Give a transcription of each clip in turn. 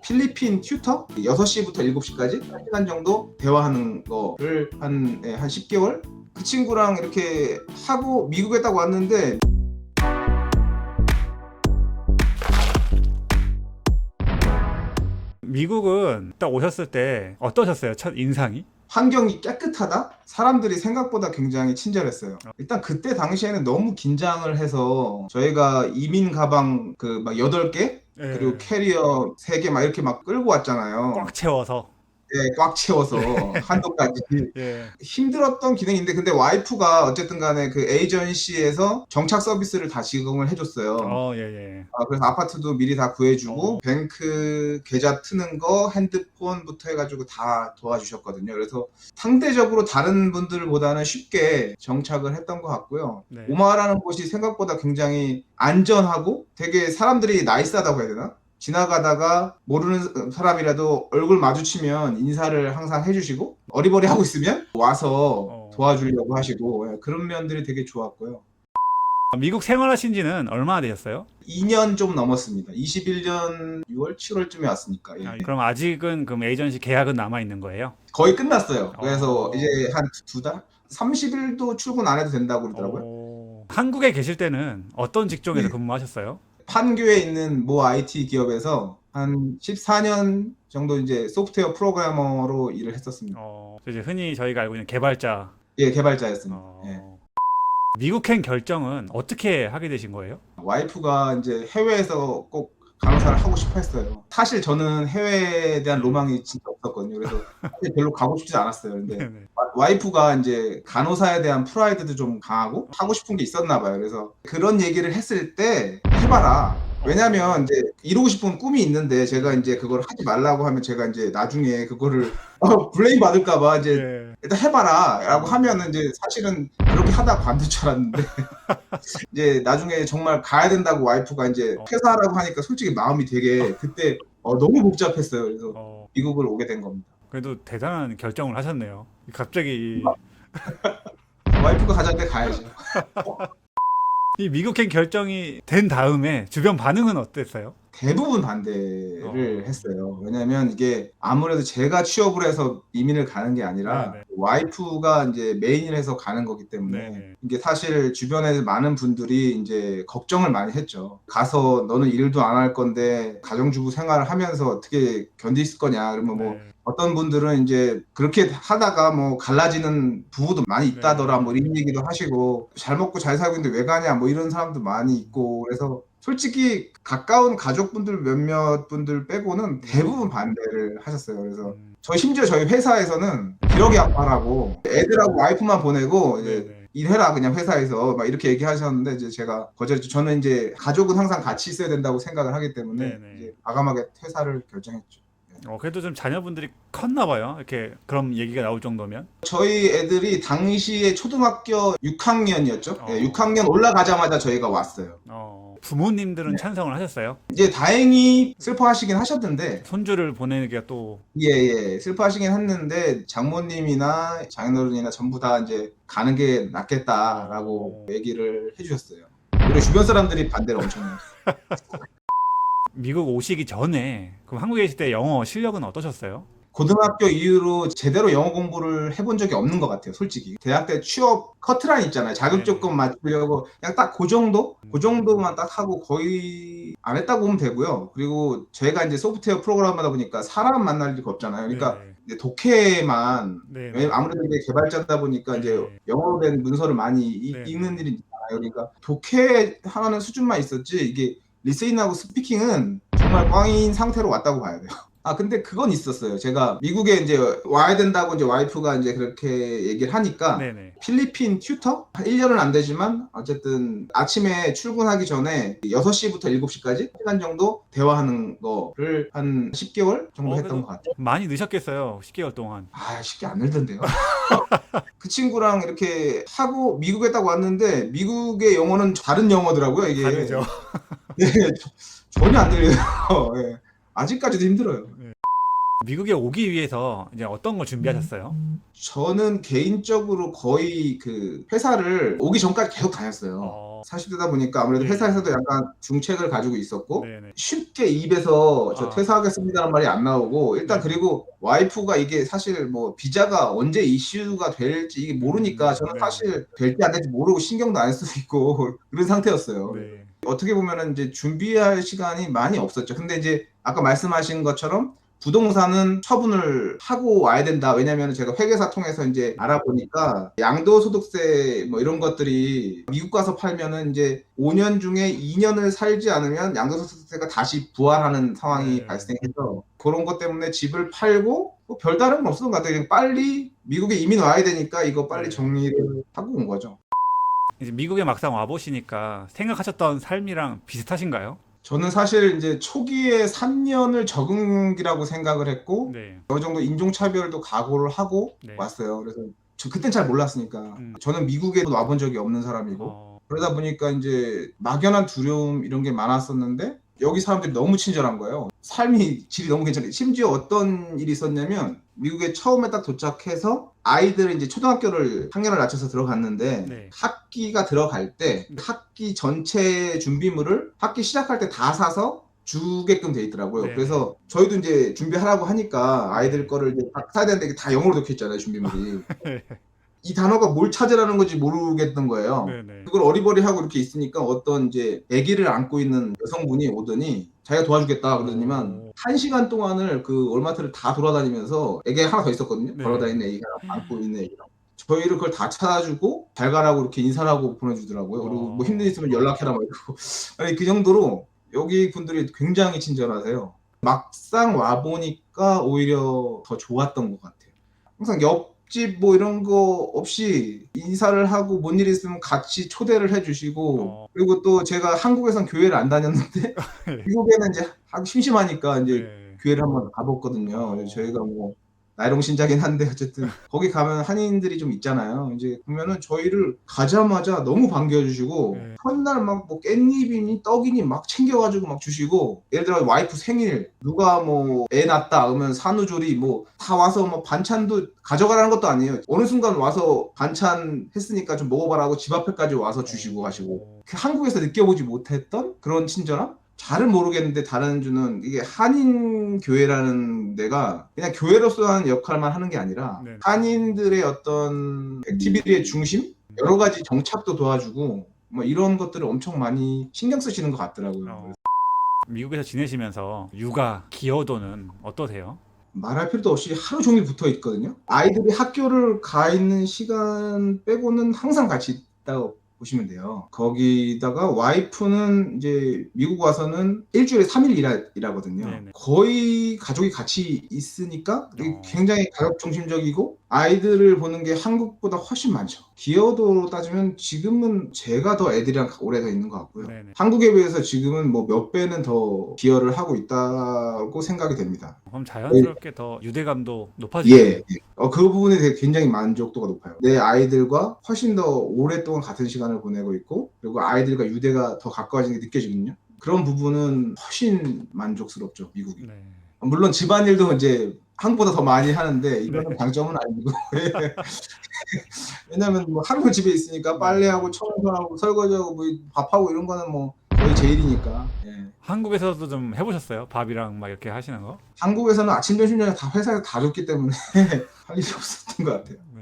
필리핀 튜터 6시부터 7시까지 1시간 정도 대화하는 거를 한 10개월 그 친구랑 이렇게 하고 미국에 딱 왔는데 미국은 딱 오셨을 때 어떠셨어요? 첫 인상이? 환경이 깨끗하다? 사람들이 생각보다 굉장히 친절했어요. 일단 그때 당시에는 너무 긴장을 해서 저희가 이민 가방 그 막 8개 그리고 예, 캐리어 3개 막 이렇게 막 끌고 왔잖아요. 꽉 채워서. 네, 꽉 채워서 한도까지. 예. 힘들었던 기능인데 근데 와이프가 어쨌든 간에 그 에이전시에서 정착 서비스를 다 지급을 해줬어요. 예, 예. 그래서 아파트도 미리 다 구해주고 어, 뱅크 계좌 트는 거 핸드폰부터 해가지고 다 도와주셨거든요. 그래서 상대적으로 다른 분들보다는 쉽게 정착을 했던 것 같고요. 네. 오마라는 곳이 생각보다 굉장히 안전하고 되게 사람들이 나이스하다고 해야 되나? 지나가다가 모르는 사람이라도 얼굴 마주치면 인사를 항상 해주시고 어리버리 하고 있으면 와서 도와주려고 하시고 그런 면들이 되게 좋았고요. 미국 생활하신 지는 얼마나 되셨어요? 2년 좀 넘었습니다. 21년 6월, 7월쯤에 왔으니까. 예. 그럼 아직은 그럼 에이전시 계약은 남아 있는 거예요? 거의 끝났어요. 그래서 어. 이제 한 두 달? 30일도 출근 안 해도 된다고 그러더라고요. 한국에 계실 때는 어떤 직종에서 네. 근무하셨어요? 판교에 있는 모 IT 기업에서 한 14년 정도 이제 소프트웨어 프로그래머로 일을 했었습니다. 이제 흔히 저희가 알고 있는 개발자. 예, 개발자였습니다. 예. 미국행 결정은 어떻게 하게 되신 거예요? 와이프가 이제 해외에서 꼭 간호사를 하고 싶어 했어요. 사실 저는 해외에 대한 로망이 진짜 없었거든요. 그래서 사실 별로 가고 싶지 않았어요. 근데 네네. 와이프가 이제 간호사에 대한 프라이드도 좀 강하고 하고 싶은 게 있었나 봐요. 그래서 그런 얘기를 했을 때 해봐라. 왜냐면 이제 이루고 싶은 꿈이 있는데 제가 이제 그걸 하지 말라고 하면 제가 이제 나중에 그거를 블레임 받을까봐 이제 예. 일단 해봐라 라고 하면은 이제 사실은 그렇게 하다 관둘 줄 알았는데 이제 나중에 정말 가야 된다고 와이프가 이제 퇴사하라고 하니까 솔직히 마음이 되게 그때 너무 복잡했어요. 그래서 미국을 오게 된 겁니다. 그래도 대단한 결정을 하셨네요. 갑자기 와이프가 가자는데 가야죠. 이 미국행 결정이 된 다음에 주변 반응은 어땠어요? 대부분 반대를 했어요. 왜냐면 이게 아무래도 제가 취업을 해서 이민을 가는 게 아니라 네네. 와이프가 이제 메인을 해서 가는 거기 때문에 네네. 이게 사실 주변에 많은 분들이 이제 걱정을 많이 했죠. 가서 너는 일도 안 할 건데 가정주부 생활을 하면서 어떻게 견딜 거냐. 그러면 뭐 네. 어떤 분들은 이제 그렇게 하다가 뭐 갈라지는 부부도 많이 있다더라 뭐 이런 얘기도 하시고 잘 먹고 잘 살고 있는데 왜 가냐 뭐 이런 사람도 많이 있고 그래서 솔직히 가까운 가족분들 몇몇 분들 빼고는 대부분 반대를 하셨어요. 그래서 심지어 저희 회사에서는 기러기 아빠라고 애들하고 와이프만 보내고 이제 네네. 일해라 그냥 회사에서 막 이렇게 얘기하셨는데 이제 제가 거절했죠. 저는 이제 가족은 항상 같이 있어야 된다고 생각을 하기 때문에 네네. 이제 과감하게 퇴사를 결정했죠. 그래도 좀 자녀분들이 컸나 봐요. 이렇게 그런 얘기가 나올 정도면. 저희 애들이 당시에 초등학교 6학년이었죠. 어. 6학년 올라가자마자 저희가 왔어요. 부모님들은 네. 찬성을 하셨어요? 이제 다행히 슬퍼하시긴 하셨는데 손주를 보내기가 또 예, 슬퍼하시긴 했는데 장모님이나 장인어른이나 전부 다 이제 가는 게 낫겠다라고 얘기를 해주셨어요. 그리고 주변 사람들이 반대를 엄청 했어요. 미국 오시기 전에 그럼 한국에 계실 때 영어 실력은 어떠셨어요? 고등학교 이후로 제대로 영어 공부를 해본 적이 없는 것 같아요, 솔직히. 대학 때 취업 커트라인 있잖아요. 자격 조건 맞추려고 그냥 딱 그 정도? 그 정도만 딱 하고 거의 안 했다고 보면 되고요. 그리고 제가 이제 소프트웨어 프로그래머다 보니까 사람 만날 리가 없잖아요. 그러니까 이제 독해만 네. 왜냐면 아무래도 이제 개발자다 보니까 이제 영어로 된 문서를 많이 읽는 일이 있잖아요. 그러니까 독해하는 수준만 있었지 이게 리스닝하고 스피킹은 정말 꽝인 상태로 왔다고 봐야 돼요. 근데 그건 있었어요. 제가 미국에 이제 와야 된다고 이제 와이프가 이제 그렇게 얘기를 하니까 네네. 필리핀 튜터? 1년은 안 되지만 어쨌든 아침에 출근하기 전에 6시부터 7시까지 1시간 정도 대화하는 거를 한 10개월 정도 했던 것 같아요. 많이 늦었겠어요. 10개월 동안. 쉽게 안 늘던데요. 그 친구랑 이렇게 하고 미국에 딱 왔는데 미국의 영어는 다른 영어더라고요. 이게 다르죠. 네, 전혀 안 들려요. 예. 아직까지도 힘들어요. 미국에 오기 위해서 이제 어떤 걸 준비하셨어요? 저는 개인적으로 거의 그 회사를 오기 전까지 계속 다녔어요. 어, 40대다 보니까 아무래도 네. 회사에서도 약간 중책을 가지고 있었고 네네. 쉽게 입에서 저 아, 퇴사하겠습니다라는 말이 안 나오고 일단 네. 그리고 와이프가 이게 사실 뭐 비자가 언제 이슈가 될지 이게 모르니까 저는 네네. 사실 될지 안 될지 모르고 신경도 안 쓸 수도 있고 그런 상태였어요. 네. 어떻게 보면은 이제 준비할 시간이 많이 없었죠. 근데 이제 아까 말씀하신 것처럼 부동산은 처분을 하고 와야 된다. 왜냐면 제가 회계사 통해서 이제 알아보니까 양도소득세 뭐 이런 것들이 미국 가서 팔면은 이제 5년 중에 2년을 살지 않으면 양도소득세가 다시 부활하는 상황이 네. 발생해서 그런 것 때문에 집을 팔고 뭐 별다른 건 없었던 것 같아요. 그냥 빨리 미국에 이민 와야 되니까 이거 빨리 네. 정리를 하고 온 거죠. 이제 미국에 막상 와보시니까 생각하셨던 삶이랑 비슷하신가요? 저는 사실 이제 초기에 3년을 적응기라고 생각을 했고 네. 어느 정도 인종차별도 각오를 하고 네. 왔어요. 그래서 저 그땐 잘 몰랐으니까 저는 미국에 와본 적이 없는 사람이고 어, 그러다 보니까 이제 막연한 두려움 이런 게 많았었는데 여기 사람들이 너무 친절한 거예요. 삶이 질이 너무 괜찮아요. 심지어 어떤 일이 있었냐면 미국에 처음에 딱 도착해서 아이들을 이제 초등학교를 학년을 낮춰서 들어갔는데 네. 학기가 들어갈 때 학기 전체 준비물을 학기 시작할 때 다 사서 주게끔 돼 있더라고요. 네네. 그래서 저희도 이제 준비하라고 하니까 아이들 네. 거를 이제 다 사야 되는데 이게 다 영어로 적혀 있잖아요, 준비물이. 이 단어가 뭘 찾으라는 건지 모르겠던 거예요. 네네. 그걸 어리버리하고 이렇게 있으니까 어떤 이제 아기를 안고 있는 여성분이 오더니 자기가 도와주겠다 그러더니만 오, 1시간 동안을 그 월마트를 다 돌아다니면서 애기 하나 더 있었거든요. 네. 걸어다니는 애기가 안고 있는 애기랑. 저희를 그걸 다 찾아주고 잘 가라고 이렇게 인사를 하고 보내주더라고요. 그리고 뭐 힘든 일 있으면 연락해라 막 이러고. 아니 그 정도로 여기 분들이 굉장히 친절하세요. 막상 와보니까 오히려 더 좋았던 것 같아요. 항상 옆집 뭐 이런 거 없이 인사를 하고 뭔 일 있으면 같이 초대를 해주시고 어, 그리고 또 제가 한국에선 교회를 안 다녔는데 미국에는 이제 하기 심심하니까 이제 네. 교회를 한번 가봤거든요. 그래서 어, 저희가 뭐 나이롱 신자긴 한데 어쨌든 거기 가면 한인들이 좀 있잖아요. 이제 보면은 저희를 가자마자 너무 반겨주시고 네. 첫날 막 뭐 깻잎이니 떡이니 막 챙겨가지고 막 주시고 예를 들어 와이프 생일 누가 뭐 애 낳았다 그러면 산후조리 뭐 다 와서 뭐 반찬도 가져가라는 것도 아니에요. 어느 순간 와서 반찬 했으니까 좀 먹어봐라고 집 앞에까지 와서 주시고 가시고 그 한국에서 느껴보지 못했던 그런 친절함? 잘은 모르겠는데 다른 주는 이게 한인 교회라는 데가 그냥 교회로서 하는 역할만 하는 게 아니라 네. 한인들의 어떤 액티비티의 중심? 여러 가지 정착도 도와주고 뭐 이런 것들을 엄청 많이 신경 쓰시는 것 같더라고요. 어, 미국에서 지내시면서 육아 기여도는 어떠세요? 말할 필요도 없이 하루 종일 붙어 있거든요. 아이들이 학교를 가 있는 시간 빼고는 항상 같이 있다고 보시면 돼요. 거기다가 와이프는 이제 미국 와서는 일주일에 3일 일하거든요. 네네. 거의 가족이 같이 있으니까 이게 어, 굉장히 가족 중심적이고 아이들을 보는 게 한국보다 훨씬 많죠. 기여도로 따지면 지금은 제가 더 애들이랑 오래 더 있는 것 같고요. 네네. 한국에 비해서 지금은 뭐 몇 배는 더 기여를 하고 있다고 생각이 됩니다. 그럼 자연스럽게 더 유대감도 예, 높아지겠네요. 예. 그 부분에 대해 굉장히 만족도가 높아요. 내 아이들과 훨씬 더 오랫동안 같은 시간을 보내고 있고, 그리고 아이들과 유대가 더 가까워지는 게 느껴지거든요. 그런 부분은 훨씬 만족스럽죠, 미국이. 네. 물론 집안일도 이제 한국보다 더 많이 하는데, 네. 이거는 장점은 아니고. 왜냐면 뭐 하루 집에 있으니까 네. 빨래하고 청소하고 설거지하고 뭐 밥하고 이런 거는 뭐 거의 제 일이니까. 예. 한국에서도 좀 해보셨어요? 밥이랑 막 이렇게 하시는 거? 한국에서는 아침, 점심, 저녁 다 회사에서 다 줬기 때문에 할 일이 없었던 것 같아요. 네.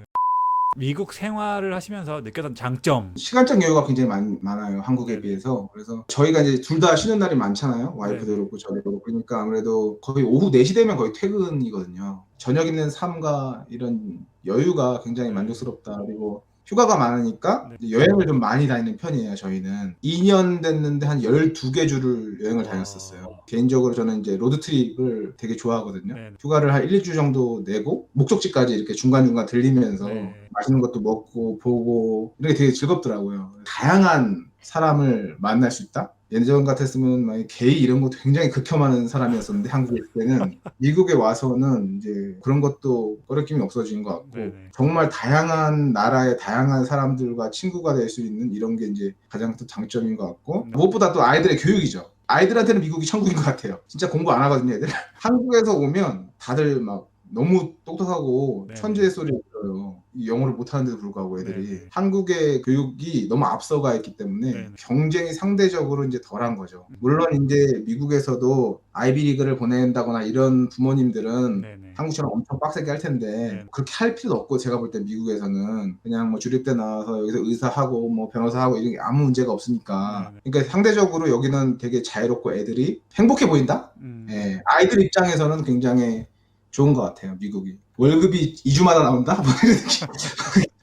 미국 생활을 하시면서 느꼈던 장점. 시간적 여유가 굉장히 많아요. 한국에 네네. 비해서. 그래서 저희가 이제 둘 다 쉬는 날이 많잖아요. 와이프도 네네. 그렇고 저도 그렇고. 그러니까 아무래도 거의 오후 4시 되면 거의 퇴근이거든요. 저녁 있는 삶과 이런 여유가 굉장히 네. 만족스럽다. 그리고 휴가가 많으니까 네. 이제 여행을 좀 많이 다니는 편이에요, 저희는. 2년 됐는데 한 12개 주를 여행을 와. 다녔었어요. 개인적으로 저는 이제 로드트립을 되게 좋아하거든요. 네네. 휴가를 한 1, 2주 정도 내고 목적지까지 이렇게 중간중간 들리면서 네. 맛있는 것도 먹고 보고 이런 게 되게 즐겁더라고요. 다양한 사람을 만날 수 있다? 예전 같았으면 막 게이 이런 것도 굉장히 극혐하는 사람이었었는데 한국에 있을 때는 미국에 와서는 이제 그런 것도 꺼리낌이 없어진 것 같고 네네. 정말 다양한 나라의 다양한 사람들과 친구가 될 수 있는 이런 게 이제 가장 또 장점인 것 같고 네. 무엇보다 또 아이들의 교육이죠. 아이들한테는 미국이 천국인 것 같아요. 진짜 공부 안 하거든요, 애들. 한국에서 오면 다들 막 너무 똑똑하고 네네. 천재의 소리를 들어요. 이 영어를 못하는데도 불구하고 애들이. 네네. 한국의 교육이 너무 앞서가 있기 때문에 네네. 경쟁이 상대적으로 이제 덜한 거죠. 음. 물론 이제 미국에서도 아이비리그를 보낸다거나 이런 부모님들은 네네. 한국처럼 엄청 빡세게 할 텐데 네. 그렇게 할 필요도 없고, 제가 볼 때 미국에서는 그냥 뭐 주립대 나와서 여기서 의사하고 뭐 변호사하고 이런 게 아무 문제가 없으니까. 네네. 그러니까 상대적으로 여기는 되게 자유롭고 애들이 행복해 보인다? 음. 예, 아이들 입장에서는 굉장히 좋은 것 같아요, 미국이. 월급이 2주마다 나온다? 뭐 이런 느낌.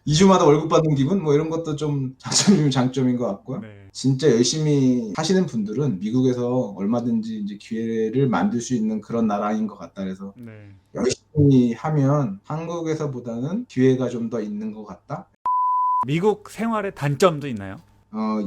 2주마다 월급 받는 기분? 뭐 이런 것도 좀 장점이면 장점인 것 같고요. 네. 진짜 열심히 하시는 분들은 미국에서 얼마든지 이제 기회를 만들 수 있는 그런 나라인 것 같다. 그래서 네. 열심히 하면 한국에서보다는 기회가 좀 더 있는 것 같다. 미국 생활의 단점도 있나요?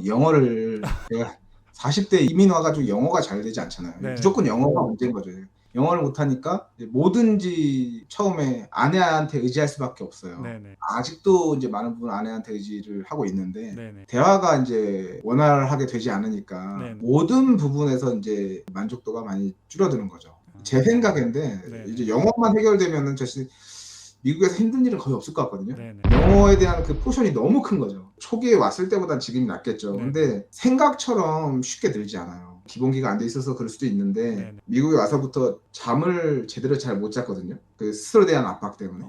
영어를 제가 40대 이민 와가지고 영어가 잘 되지 않잖아요. 네. 무조건 영어가 문제인 거죠. 영어를 못하니까 이제 뭐든지 처음에 아내한테 의지할 수밖에 없어요. 네네. 아직도 이제 많은 부분 아내한테 의지를 하고 있는데 네네. 대화가 이제 원활하게 되지 않으니까 네네. 모든 부분에서 이제 만족도가 많이 줄어드는 거죠. 제 생각인데 네네. 이제 영어만 해결되면은 사실 미국에서 힘든 일은 거의 없을 것 같거든요. 네네. 영어에 대한 그 포션이 너무 큰 거죠. 초기에 왔을 때보단 지금이 낫겠죠. 네네. 근데 생각처럼 쉽게 늘지 않아요. 기본기가 안 돼 있어서 그럴 수도 있는데 네네. 미국에 와서부터 잠을 제대로 잘 못 잤거든요. 그 스스로에 대한 압박 때문에.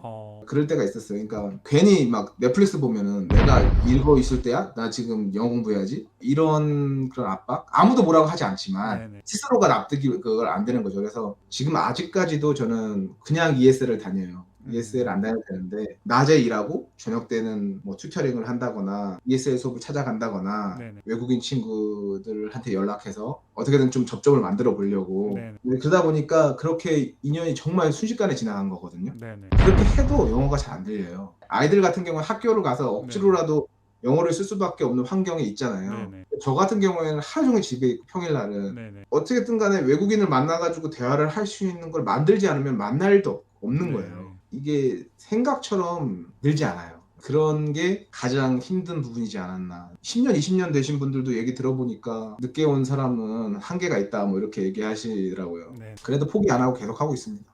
그럴 때가 있었어요. 그러니까 괜히 막 넷플릭스 보면은 내가 읽고 있을 때야? 나 지금 영어 공부해야지? 이런 그런 압박? 아무도 뭐라고 하지 않지만 네네. 스스로가 납득이 그걸 안 되는 거죠. 그래서 지금 아직까지도 저는 그냥 ESL을 다녀요. ESL 안 다녀도 되는데 낮에 일하고 저녁 때는 뭐 튜터링을 한다거나 ESL 수업을 찾아간다거나 네네. 외국인 친구들한테 연락해서 어떻게든 좀 접점을 만들어 보려고. 네네. 근데 그러다 보니까 그렇게 2년이 정말 순식간에 지나간 거거든요. 네네. 그렇게 해도 영어가 잘 안 들려요. 아이들 같은 경우는 학교를 가서 억지로라도 영어를 쓸 수밖에 없는 환경에 있잖아요. 네네. 저 같은 경우에는 하루 종일 집에 있고 평일날은 네네. 어떻게든 간에 외국인을 만나가지고 대화를 할 수 있는 걸 만들지 않으면 만날 일도 없는 네. 거예요. 이게 생각처럼 늘지 않아요. 그런 게 가장 힘든 부분이지 않았나. 10년, 20년 되신 분들도 얘기 들어보니까 늦게 온 사람은 한계가 있다 뭐 이렇게 얘기하시더라고요. 네. 그래도 포기 안 하고 계속 하고 있습니다.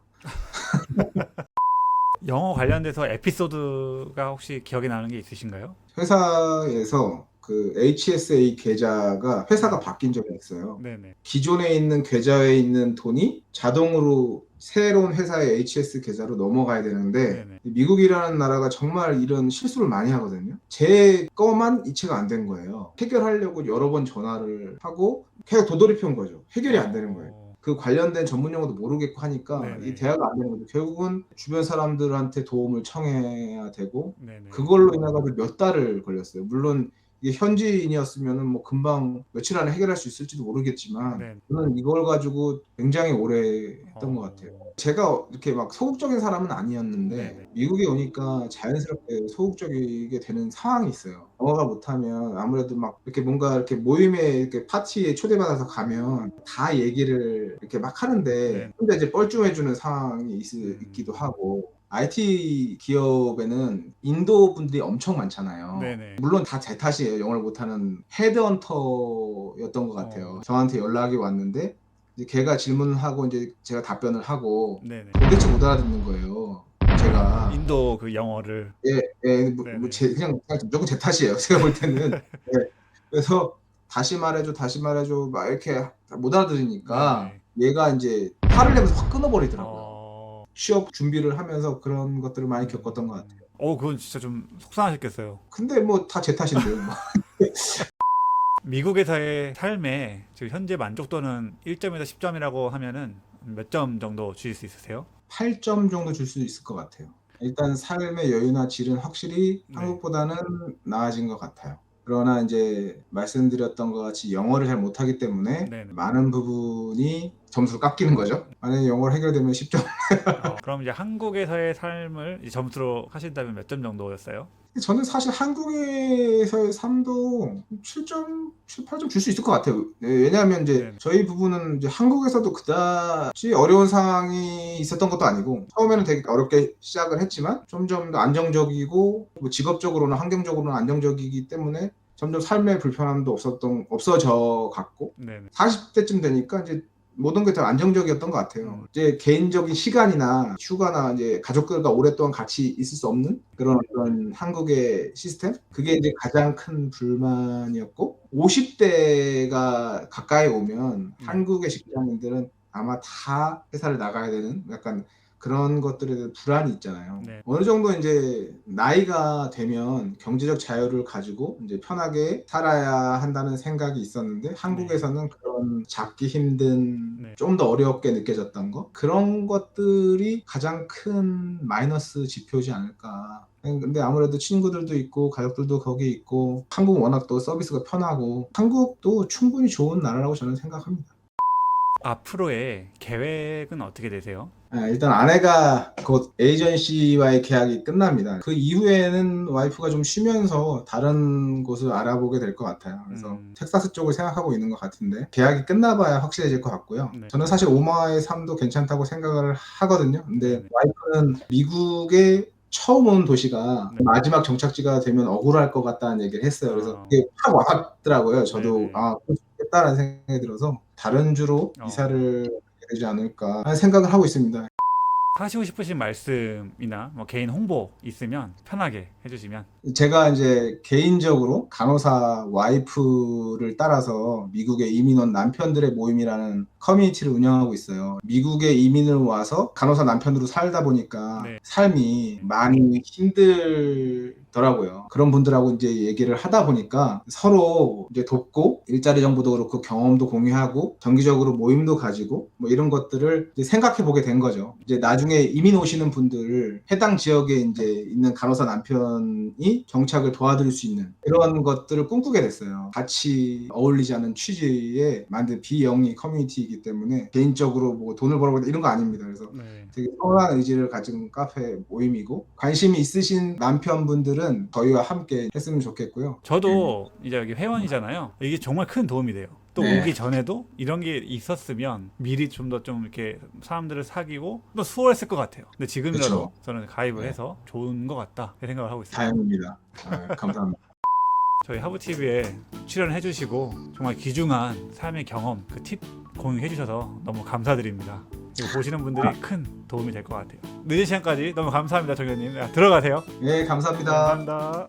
영어 관련돼서 에피소드가 혹시 기억에 나는 게 있으신가요? 회사에서 그 HSA 계좌가 회사가 네. 바뀐 적이 있어요. 네네. 기존에 있는 계좌에 있는 돈이 자동으로 새로운 회사의 HS 계좌로 넘어가야 되는데 네네. 미국이라는 나라가 정말 이런 실수를 많이 하거든요. 제 거만 이체가 안 된 거예요. 해결하려고 여러 번 전화를 하고 계속 도돌이표 온 거죠. 해결이 안 되는 거예요. 그 관련된 전문 용어도 모르겠고 하니까 이 네네. 대화가 안 되는 거죠. 결국은 주변 사람들한테 도움을 청해야 되고 네네. 그걸로 인해가지고 몇 달을 걸렸어요. 물론 이게 현지인이었으면은 뭐 금방 며칠 안에 해결할 수 있을지도 모르겠지만 네. 저는 이걸 가지고 굉장히 오래 했던 것 어. 같아요. 제가 이렇게 막 소극적인 사람은 아니었는데 네네. 미국에 오니까 자연스럽게 소극적이게 되는 상황이 있어요. 영어가 못하면 아무래도 막 이렇게 뭔가 이렇게 모임에 이렇게 파티에 초대받아서 가면 다 얘기를 이렇게 막 하는데 네. 혼자 이제 뻘쭘해지는 상황이 있기도 음. 하고. IT 기업에는 인도 분들이 엄청 많잖아요. 네네. 물론 다 제 탓이에요. 영어를 못하는 헤드헌터였던 것 같아요. 저한테 연락이 왔는데 이제 걔가 질문을 하고 이제 제가 답변을 하고 네네. 도대체 못 알아듣는 거예요. 제가 인도 그 영어를. 뭐 그냥 무조건 제 탓이에요. 제가 볼 때는. 그래서 다시 말해줘, 다시 말해줘 막 이렇게 못 알아들으니까 네네. 얘가 이제 화를 내면서 확 끊어버리더라고요. 어. 취업 준비를 하면서 그런 것들을 많이 겪었던 것 같아요. 그건 진짜 좀 속상하셨겠어요. 근데 뭐 다 제 탓인데요. 뭐. 미국에서의 삶에 지금 현재 만족도는 1점에서 10점이라고 하면은 몇 점 정도 주실 수 있으세요? 8점 정도 줄 수 있을 것 같아요. 일단 삶의 여유나 질은 확실히 네. 한국보다는 나아진 것 같아요. 그러나 이제 말씀드렸던 것 같이 영어를 잘 못하기 때문에 네네. 많은 부분이 점수를 깎이는 거죠. 만약에 영어를 해결되면 10점. 그럼 이제 한국에서의 삶을 이제 점수로 하신다면 몇 점 정도였어요? 저는 사실 한국에서의 삶도 7점, 7, 8점 줄 수 있을 것 같아요. 네, 왜냐하면 이제 네네. 저희 부부는 이제 한국에서도 그다지 어려운 상황이 있었던 것도 아니고 처음에는 되게 어렵게 시작을 했지만 점점 더 안정적이고 뭐 직업적으로나 환경적으로는 안정적이기 때문에 점점 삶의 불편함도 없어져 갔고 네네. 40대쯤 되니까 이제 모든 게 더 안정적이었던 것 같아요. 이제 개인적인 시간이나 휴가나 이제 가족들과 오랫동안 같이 있을 수 없는 그런 어떤 한국의 시스템? 그게 이제 가장 큰 불만이었고 50대가 가까이 오면 네. 한국의 직장인들은 아마 다 회사를 나가야 되는 약간 그런 것들에 대한 불안이 있잖아요. 네. 어느 정도 이제 나이가 되면 경제적 자유를 가지고 이제 편하게 살아야 한다는 생각이 있었는데 한국에서는 그런 잡기 힘든 네. 좀 더 어렵게 느껴졌던 거 그런 것들이 가장 큰 마이너스 지표지 않을까. 근데 아무래도 친구들도 있고 가족들도 거기 있고 한국 워낙 또 서비스가 편하고 한국도 충분히 좋은 나라라고 저는 생각합니다. 앞으로의 계획은 어떻게 되세요? 일단 아내가 곧 에이전시와의 계약이 끝납니다. 그 이후에는 와이프가 좀 쉬면서 다른 곳을 알아보게 될 것 같아요. 그래서 텍사스 쪽을 생각하고 있는 것 같은데 계약이 끝나봐야 확실해질 것 같고요. 네. 저는 사실 오마하의 삶도 괜찮다고 생각을 하거든요. 근데 네네. 와이프는 미국에 처음 온 도시가 네. 마지막 정착지가 되면 억울할 것 같다는 얘기를 했어요. 그래서 아. 그게 확 와닿더라고요. 저도 네네. 그럴 수 있겠다라는 생각이 들어서 다른 주로 이사를 하게 되지 않을까 하는 생각을 하고 있습니다. 하시고 싶으신 말씀이나 뭐 개인 홍보 있으면 편하게 해주시면. 제가 이제 개인적으로 간호사 와이프를 따라서 미국에 이민 온 남편들의 모임이라는 커뮤니티를 운영하고 있어요. 미국에 이민을 와서 간호사 남편으로 살다 보니까 네. 삶이 많이 힘들더라고요. 그런 분들하고 이제 얘기를 하다 보니까 서로 이제 돕고 일자리 정보도 그렇고 경험도 공유하고 정기적으로 모임도 가지고 뭐 이런 것들을 이제 생각해 보게 된 거죠. 이제 나중에 이민 오시는 분들 해당 지역에 이제 있는 간호사 남편이 정착을 도와드릴 수 있는 이런 것들을 꿈꾸게 됐어요. 같이 어울리지 않은 취지에 만든 비영리 커뮤니티이기 때문에 개인적으로 뭐 돈을 벌어보자 이런 거 아닙니다. 그래서 네. 되게 선한 의지를 가진 카페 모임이고 관심이 있으신 남편분들은 저희와 함께 했으면 좋겠고요. 저도 이제 여기 회원이잖아요. 이게 정말 큰 도움이 돼요. 또 네. 오기 전에도 이런 게 있었으면 미리 좀 더 좀 이렇게 사람들을 사귀고 또 수월했을 것 같아요. 근데 지금이라도 그쵸. 저는 가입을 네. 해서 좋은 것 같다 이렇게 생각을 하고 있습니다. 다행입니다. 감사합니다. 저희 하부TV에 출연해 주시고 정말 귀중한 삶의 경험 그 팁 공유해 주셔서 너무 감사드립니다. 이거 보시는 분들이 큰 도움이 될 것 같아요. 늦은 시간까지 너무 감사합니다, 정현님. 들어가세요. 네, 감사합니다. 감사합니다.